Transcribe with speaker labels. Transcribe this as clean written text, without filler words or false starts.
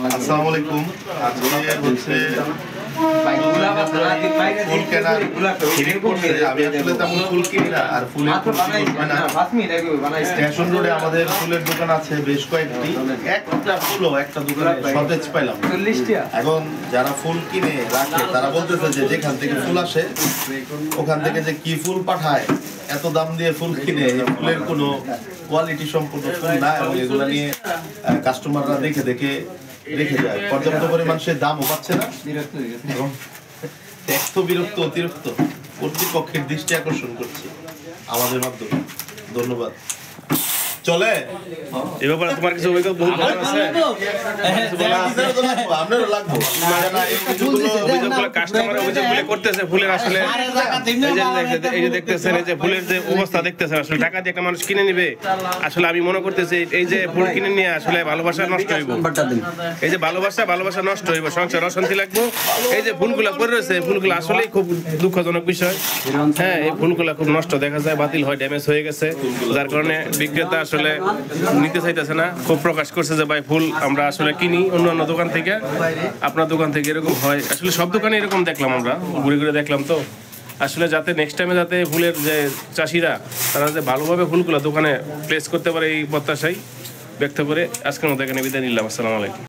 Speaker 1: আসসালামু আলাইকুম। আজকে হচ্ছে ফুল কেনার আমি আসলে তেমন ফুল কিনি না, আর ফুলের স্টেশন রোডে আমাদের ফুলের দোকান আছে বেশ কয়েকটি। একটা ফুলও একটা দোকানে সতেজ পাইলাম। এখন যারা ফুল কিনে রাখে তারা বলতেছে যে যেখান থেকে ফুল আসে ওখান থেকে যে কি ফুল পাঠায়, এত দাম দিয়ে ফুল কিনে ফুলের কোনো কোয়ালিটি সম্পূর্ণ ফুল না, এবং এগুলো নিয়ে কাস্টমাররা দেখে দেখে রেখে যায়। পর্যাপ্ত পরিমাণ সে দামও পাচ্ছে না এবং ট্যাক্স তো বিরক্ত অতিরিক্ত কর্তৃপক্ষের দৃষ্টি আকর্ষণ করছে আমাদের মাধ্যমে। ধন্যবাদ। চলে
Speaker 2: এই ব্যাপারে তোমার কিছু অভিজ্ঞতা আছে?
Speaker 1: আপনারও লাগবে
Speaker 2: কাস্টমার অভিযোগগুলো করতেছে ফুলের, আসলে এই যে দেখতেছেন এই যে ফুলের যে অবস্থা দেখতেছেন, আসলে টাকা দিয়ে একটা মানুষ কিনে নিবে। আসলে আমি মনে করতেছি এই যে ফুল কিনে নিয়ে আসলে ভালোবাসা নষ্ট হইব, এই যে ভালোবাসা নষ্ট হইব, সংসার অশান্তি লাগবো। এই যে ফুলগুলা পড়ে রয়েছে ফুলগুলো আসলেই খুব দুঃখজনক বিষয়। হ্যাঁ, এই ফুলগুলা খুব নষ্ট দেখা যায়, বাতিল হয়, ড্যামেজ হয়ে গেছে, যার কারণে বিক্রেতা আসলে নিতে চাইতেছে না। খুব প্রকাশ করছে যে ভাই ফুল আমরা আসলে কিনি অন্য দোকান থেকে, আপনার দোকান থেকে এরকম হয়। আসলে সব দোকানে এরকম দেখলাম, আমরা ঘুরে ঘুরে দেখলাম। তো আসলে যাতে নেক্সট টাইমে যাতে ফুলের যে চাষিরা তারা যে ভালোভাবে ফুলগুলো দোকানে প্লেস করতে পারে এই প্রত্যাশাই ব্যক্ত করে আজকের মতো এখানে বিদায় নিলাম। আসসালামু আলাইকুম।